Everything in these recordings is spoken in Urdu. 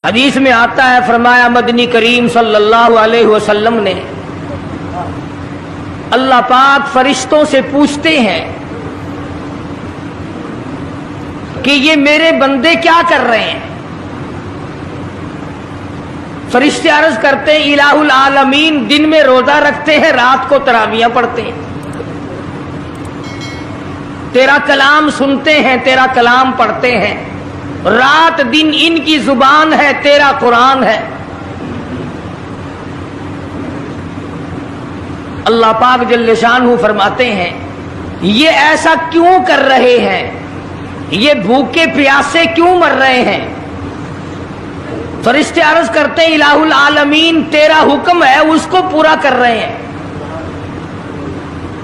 حدیث میں آتا ہے، فرمایا مدنی کریم صلی اللہ علیہ وسلم نے اللہ پاک فرشتوں سے پوچھتے ہیں کہ یہ میرے بندے کیا کر رہے ہیں؟ فرشتے عرض کرتے ہیں الہ العالمین دن میں روزہ رکھتے ہیں، رات کو تراویحیں پڑھتے ہیں، تیرا کلام سنتے ہیں، تیرا کلام پڑھتے ہیں، رات دن ان کی زبان ہے، تیرا قرآن ہے۔ اللہ پاک جل شانہ فرماتے ہیں یہ ایسا کیوں کر رہے ہیں؟ یہ بھوکے پیاسے کیوں مر رہے ہیں؟ فرشتے عرض کرتے ہیں الہ العالمین تیرا حکم ہے، اس کو پورا کر رہے ہیں۔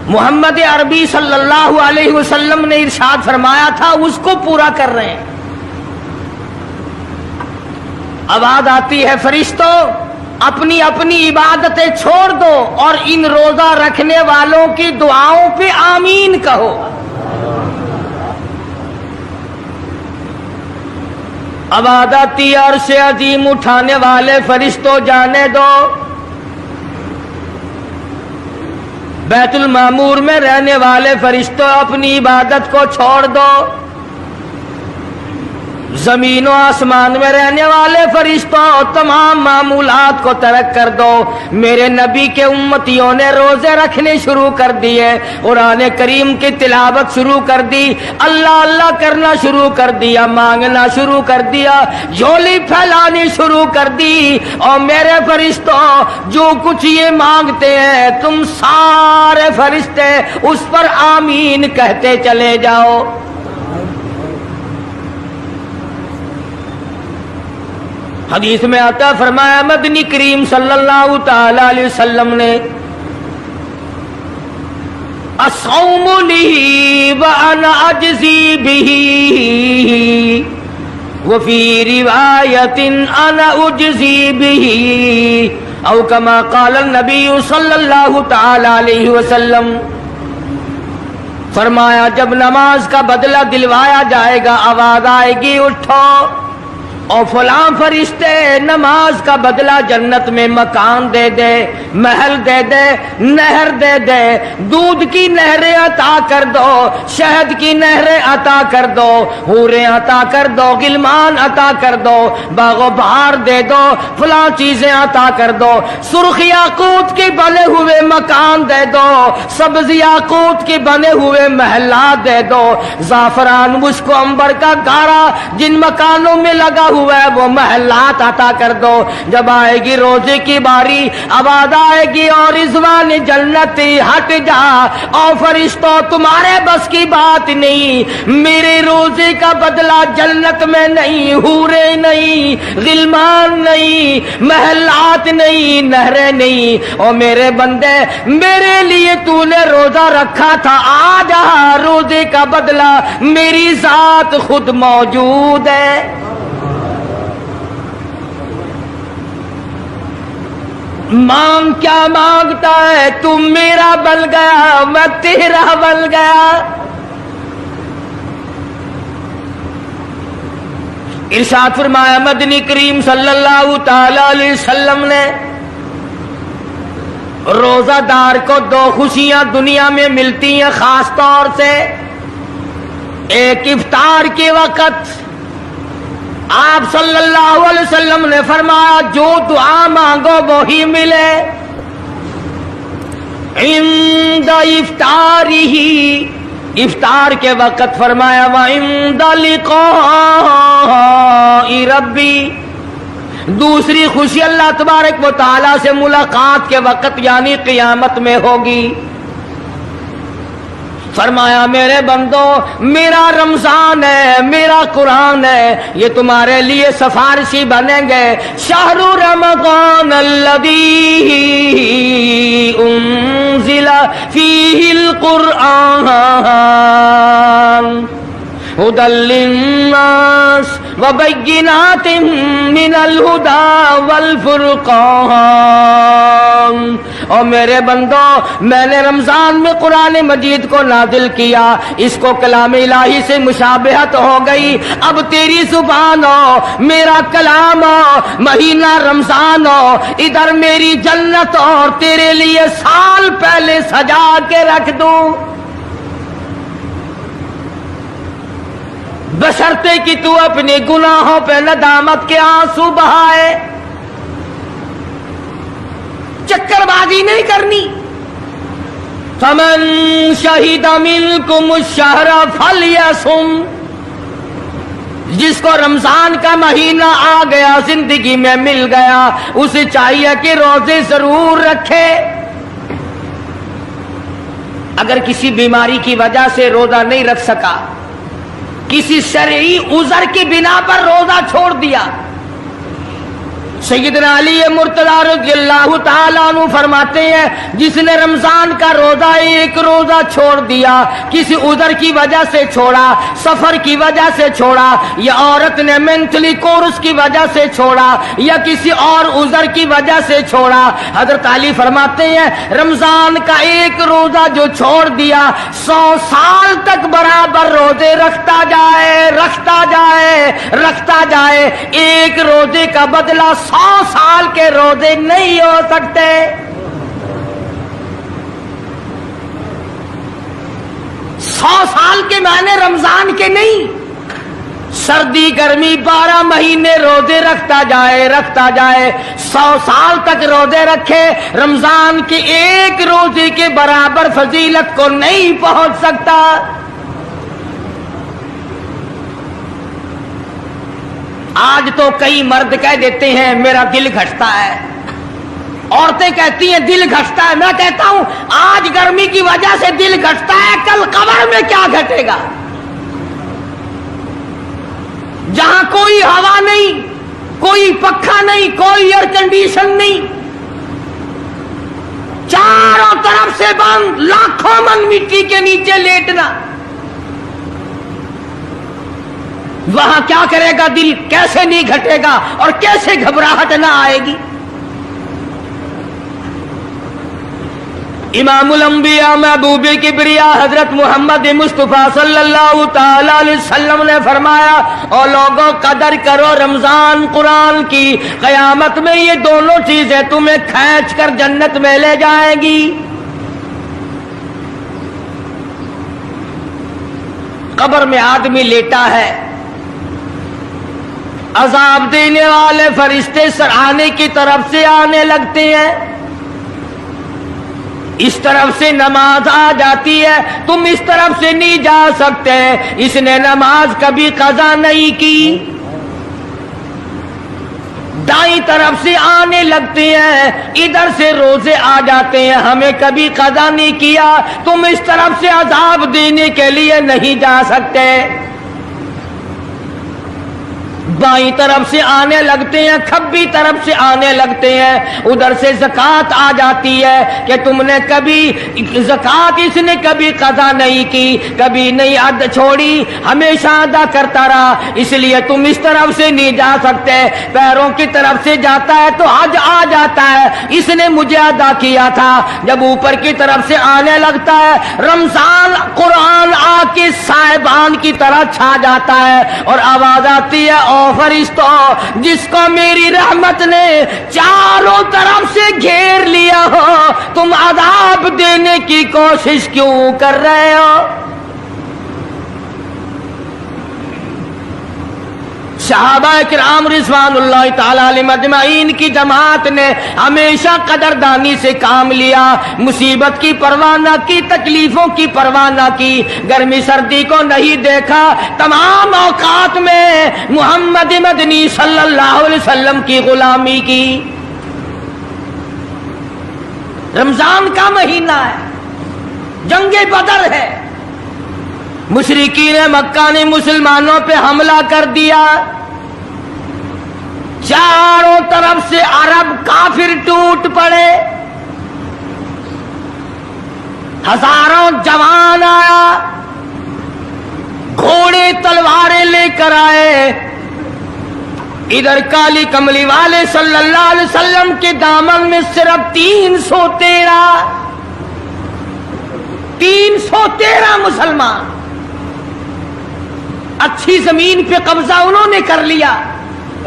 محمد عربی صلی اللہ علیہ وسلم نے ارشاد فرمایا تھا اس کو پورا کر رہے ہیں۔ آواز آتی ہے فرشتوں اپنی اپنی عبادتیں چھوڑ دو اور ان روزہ رکھنے والوں کی دعاؤں پہ آمین کہو۔ آواز آتی ہے عرش عظیم اٹھانے والے فرشتوں جانے دو، بیت المعمور میں رہنے والے فرشتوں اپنی عبادت کو چھوڑ دو، زمین و آسمان میں رہنے والے فرشتوں تمام معمولات کو ترک کر دو۔ میرے نبی کے امتیوں نے روزے رکھنے شروع کر دیے، قرآن کریم کی تلاوت شروع کر دی، اللہ اللہ کرنا شروع کر دیا، مانگنا شروع کر دیا، جھولی پھیلانی شروع کر دی۔ اور میرے فرشتوں جو کچھ یہ مانگتے ہیں تم سارے فرشتے اس پر آمین کہتے چلے جاؤ۔ حدیث میں آتا فرمایا مدنی کریم صلی اللہ تعالی علیہ وسلم نے الصوم لی وانا اجزی بہ وفی روایت انا اجزی بہ او کما قال النبی صلی اللہ تعالی علیہ وسلم۔ فرمایا جب نماز کا بدلہ دلوایا جائے گا آواز آئے گی اٹھو اور فلاں فرشتے نماز کا بدلہ جنت میں مکان دے دے، محل دے دے، نہر دے دے، دودھ کی نہریں عطا کر دو، شہد کی نہریں عطا کر دو، حوریں عطا کر دو، غلمان عطا کر دو، باغ و بہار دے دو، فلاں چیزیں عطا کر دو، سرخ یاقوت کے بنے ہوئے مکان دے دو، سبز یاقوت کے بنے ہوئے محلات دے دو، زعفران مشک و عنبر کا گارا جن مکانوں میں لگا ہوا ہے وہ محلات عطا کر دو۔ جب آئے گی روزے کی باری آواز آئے گی اور رضوان جنتی ہٹ جا، اور فرشتوں تمہارے بس کی بات نہیں، میرے روزے کا بدلہ جنت میں نہیں، حورے نہیں، غلمان نہیں، محلات نہیں، نہریں نہیں، اور میرے بندے میرے لیے تو نے روزہ رکھا تھا، آ جا روزے کا بدلہ میری ذات خود موجود ہے۔ مانگ کیا مانگتا ہے؟ تم میرا بن گیا میں تیرا بن گیا۔ ارشاد فرمایا مدنی کریم صلی اللہ تعالی علیہ وسلم نے روزہ دار کو دو خوشیاں دنیا میں ملتی ہیں خاص طور سے، ایک افطار کے وقت آپ صلی اللہ علیہ وسلم نے فرمایا جو دعا مانگو وہی ملے، عند افطارہ، افطار کے وقت فرمایا وعند لقاء ربی، دوسری خوشی اللہ تبارک و تعالی سے ملاقات کے وقت یعنی قیامت میں ہوگی۔ فرمایا میرے بندو میرا رمضان ہے، میرا قرآن ہے، یہ تمہارے لیے سفارشی بنیں گے۔ شہر رمضان الذی انزل فیہ القرآن ہدی للناس وبینات من الہدی والفرقان اور میرے بندو میں نے رمضان میں قرآن مجید کو نازل کیا, اس کو کلام الہی سے مشابہت ہو گئی. اب تیری زبان ہو, میرا کلام ہو, مہینہ رمضان ہو, ادھر میری جنت اور تیرے لیے سال پہلے سجا کے رکھ دوں, بشرطے کہ تو اپنے گناہوں پہ ندامت کے آنسو بہائے. چکر بازی نہیں کرنی. فمن شہد منکم الشہر فلیصم, جس کو رمضان کا مہینہ آ گیا, زندگی میں مل گیا, اسے چاہیے کہ روزے ضرور رکھے. اگر کسی بیماری کی وجہ سے روزہ نہیں رکھ سکا, کسی شرعی عذر کی بنا پر روزہ چھوڑ دیا, سیدنا علی مرتضی رضی اللہ تعالیٰ عنہ فرماتے ہیں جس نے رمضان کا روزہ ایک روزہ چھوڑ دیا, کسی عذر کی وجہ سے چھوڑا, سفر کی وجہ سے چھوڑا, یا عورت نے مینٹلی کورس کی وجہ سے چھوڑا, یا کسی اور عذر کی وجہ سے چھوڑا, حضرت علی فرماتے ہیں رمضان کا ایک روزہ جو چھوڑ دیا 100 سال تک برابر روزے رکھتا جائے, رکھتا جائے, رکھتا جائے. ایک روزے کا بدلہ 100 سال کے روزے نہیں ہو سکتے. سو سال کے معنی رمضان کے نہیں. سردی گرمی 12 مہینے روزے رکھتا جائے, رکھتا جائے, 100 سال تک روزے رکھے, رمضان کے ایک روزے کے برابر فضیلت کو نہیں پہنچ سکتا. آج تو کئی مرد کہہ دیتے ہیں میرا دل گھٹتا ہے, عورتیں کہتی ہیں دل گھٹتا ہے. میں کہتا ہوں آج گرمی کی وجہ سے دل گھٹتا ہے, کل قبر میں کیا گھٹے گا, جہاں کوئی ہوا نہیں, کوئی پنکھا نہیں, کوئی ایئر کنڈیشن نہیں, چاروں طرف سے بند, لاکھوں من مٹی کے نیچے لیٹنا, وہاں کیا کرے گا دل, کیسے نہیں گھٹے گا اور کیسے گھبراہٹ نہ آئے گی. امام الانبیاء محبوب کبریا حضرت محمد مصطفیٰ صلی اللہ تعالی علیہ وسلم نے فرمایا اور لوگوں قدر کرو رمضان قرآن کی, قیامت میں یہ دونوں چیزیں تمہیں کھینچ کر جنت میں لے جائیں گی. قبر میں آدمی لیٹا ہے, عذاب دینے والے فرشتے سرانے کی طرف سے آنے لگتے ہیں, اس طرف سے نماز آ جاتی ہے, تم اس طرف سے نہیں جا سکتے, اس نے نماز کبھی قضا نہیں کی. دائیں طرف سے آنے لگتے ہیں, ادھر سے روزے آ جاتے ہیں, ہمیں کبھی قضا نہیں کیا, تم اس طرف سے عذاب دینے کے لیے نہیں جا سکتے. بائیں طرف سے آنے لگتے ہیں, کھبی طرف سے آنے لگتے ہیں, ادھر سے زکوٰۃ آ جاتی ہے کہ تم نے کبھی زکوٰۃ اس نے کبھی قضا نہیں کی, کبھی نہیں ادا چھوڑی, ہمیشہ ادا کرتا رہا, اس لیے تم اس طرف سے نہیں جا سکتے. پیروں کی طرف سے جاتا ہے تو حج آ جاتا ہے, اس نے مجھے ادا کیا تھا. جب اوپر کی طرف سے آنے لگتا ہے, رمضان قرآن آ کے صاحبان کی طرح چھا جاتا ہے اور آواز آتی ہے او فرشتوں جس کو میری رحمت نے چاروں طرف سے گھیر لیا ہو, تم عذاب دینے کی کوشش کیوں کر رہے ہو. صحابہ کرام رضوان اللہ تعالی علیہم اجمعین کی جماعت نے ہمیشہ قدردانی سے کام لیا, مصیبت کی پرواہ نہ کی, تکلیفوں کی پرواہ نہ کی, گرمی سردی کو نہیں دیکھا, تمام اوقات میں محمد مدنی صلی اللہ علیہ وسلم کی غلامی کی. رمضان کا مہینہ ہے, جنگ بدر ہے, مشرکین مکہ نے مسلمانوں پہ حملہ کر دیا, چاروں طرف سے عرب کافر ٹوٹ پڑے, ہزاروں جوان آیا, گھوڑے تلواریں لے کر آئے, ادھر کالی کملی والے صلی اللہ علیہ وسلم کے دامن میں صرف 313 مسلمان. اچھی زمین پہ قبضہ انہوں نے کر لیا.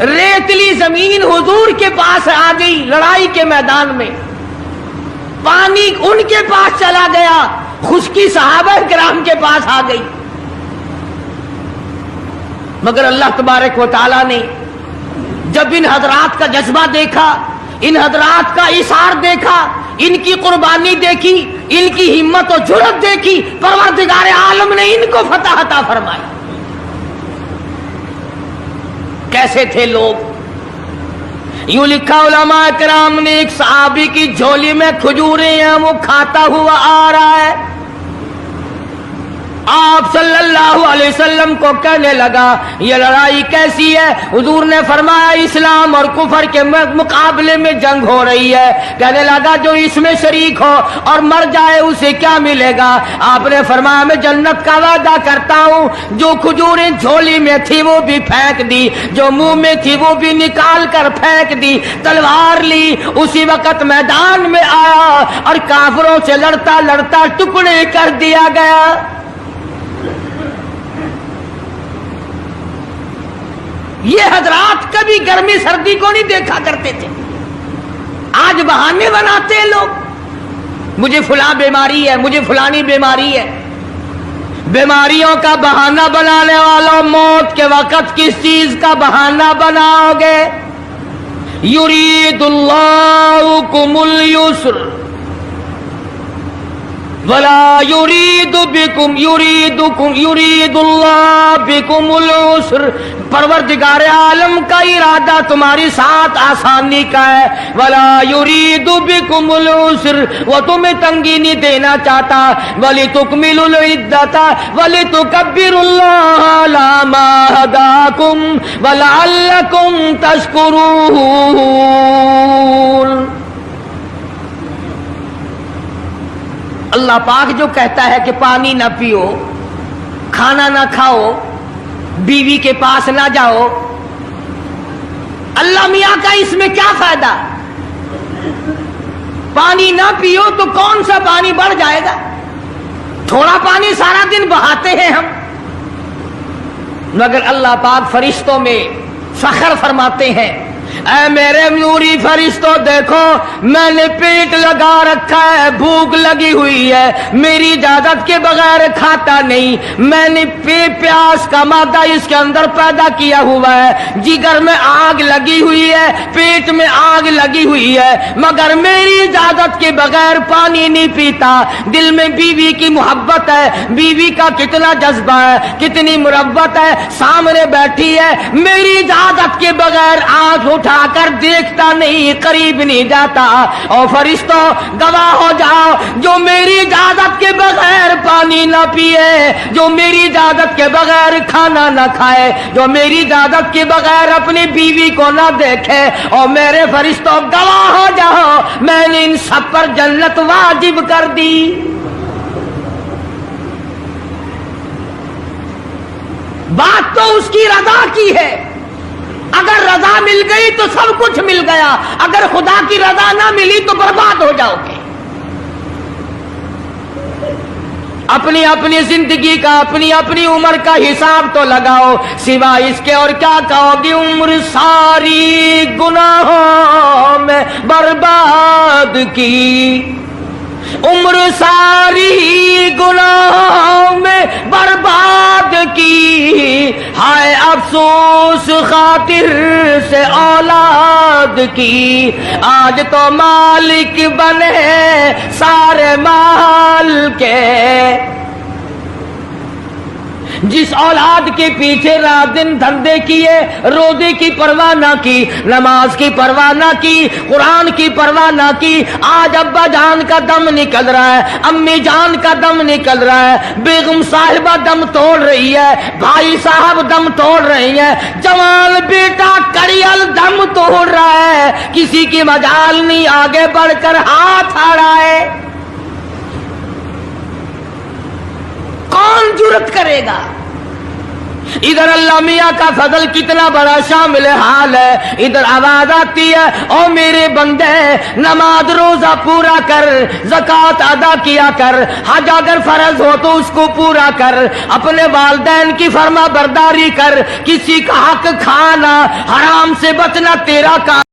ریتلی زمین حضور کے پاس آ گئی لڑائی کے میدان میں. پانی ان کے پاس چلا گیا, خشکی صحابہ کرام کے پاس آ گئی. مگر اللہ تبارک و تعالیٰ نے جب ان حضرات کا جذبہ دیکھا, ان حضرات کا ایثار دیکھا, ان کی قربانی دیکھی, ان کی ہمت و جرأت دیکھی, پروردگار عالم نے ان کو فتح عطا فرمائی. کیسے تھے لوگ؟ یوں لکھا علماء کرام نے, ایک صحابی کی جھولی میں کھجوریں ہیں, وہ کھاتا ہوا آ رہا ہے. آپ صلی اللہ علیہ وسلم کو کہنے لگا یہ لڑائی کیسی ہے؟ حضور نے فرمایا اسلام اور کفر کے مقابلے میں جنگ ہو رہی ہے. کہنے لگا جو اس میں شریک ہو اور مر جائے اسے کیا ملے گا؟ آپ نے فرمایا میں جنت کا وعدہ کرتا ہوں. جو کھجوریں جھولی میں تھی وہ بھی پھینک دی, جو منہ میں تھی وہ بھی نکال کر پھینک دی, تلوار لی, اسی وقت میدان میں آیا اور کافروں سے لڑتا لڑتا ٹکڑے کر دیا گیا. یہ حضرات کبھی گرمی سردی کو نہیں دیکھا کرتے تھے. آج بہانے بناتے ہیں لوگ, مجھے فلاں بیماری ہے, مجھے فلانی بیماری ہے. بیماریوں کا بہانہ بنانے والوں, موت کے وقت کس چیز کا بہانہ بناؤ گے؟ یرید اللہ بکم اليسر ولا یرید اللہ بکم العسر. پروردگار عالم کا ارادہ تمہاری ساتھ آسانی کا ہے. ولا یرید بکم العسر, وہ تمہیں تنگی نہیں دینا چاہتا. ولتکملوا العدۃ ولتکبروا اللہ علی ما ہداکم ولعلکم تشکرون. اللہ پاک جو کہتا ہے کہ پانی نہ پیو, کھانا نہ کھاؤ, بیوی کے پاس نہ جاؤ, اللہ میاں کا اس میں کیا فائدہ؟ پانی نہ پیو تو کون سا پانی بڑھ جائے گا؟ تھوڑا پانی سارا دن بہاتے ہیں ہم. مگر اللہ پاک فرشتوں میں فخر فرماتے ہیں, اے میرے نوری فرشتوں دیکھو میں نے پیٹ لگا رکھا ہے, بھوک لگی ہوئی ہے, میری اجازت کے بغیر کھاتا نہیں. میں نے پیاس کا مادہ اس کے اندر پیدا کیا ہوا ہے, جگر میں آگ لگی ہوئی ہے, پیٹ میں آگ لگی ہوئی ہے, مگر میری اجازت کے بغیر پانی نہیں پیتا. دل میں بیوی کی محبت ہے, بیوی کا کتنا جذبہ ہے, کتنی مربت ہے, سامنے بیٹھی ہے, میری اجازت کے بغیر آنکھ اٹھا کر دیکھتا نہیں, قریب نہیں جاتا. اور فرشتوں گواہ ہو جاؤ, جو میری اجازت کے بغیر پانی نہ پیے, جو میری اجازت کے بغیر کھانا نہ کھائے, جو میری اجازت کے بغیر اپنی بیوی کو نہ دیکھے, اور میرے فرشتوں گواہ ہو جاؤ میں نے ان سب پر جنت واجب کر دی. بات تو اس کی رضا کی ہے. اگر رضا مل گئی تو سب کچھ مل گیا, اگر خدا کی رضا نہ ملی تو برباد ہو جاؤ گے. اپنی اپنی زندگی کا, اپنی اپنی عمر کا حساب تو لگاؤ, سوا اس کے اور کیا کہو گی؟ عمر ساری گناہوں میں برباد کی, عمر ساری گناہوں میں برباد کی, ہائے افسوس خاطر سے اولاد کی. آج تو مالک بنے سارے مال کے, جس اولاد کے پیچھے رات دن دھندے کیے, روزے کی پرواہ نہ کی, نماز کی پرواہ نہ کی, قرآن کی پرواہ نہ کی, آج ابا جان کا دم نکل رہا ہے, امی جان کا دم نکل رہا ہے, بیگم صاحبہ دم توڑ رہی ہے, بھائی صاحب دم توڑ رہی ہیں, جوان بیٹا کڑیل دم توڑ رہا ہے, کسی کی مجال نہیں آگے بڑھ کر ہاتھ آڑا ہے. کون جرت کرے گا؟ ادھر اللہ میاں کا فضل کتنا بڑا شامل حال ہے. ادھر آواز آتی ہے او میرے بندے نماز روزہ پورا کر, زکات ادا کیا کر, حج اگر فرض ہو تو اس کو پورا کر, اپنے والدین کی فرما برداری کر, کسی کا حق کھانا حرام سے بچنا تیرا کام.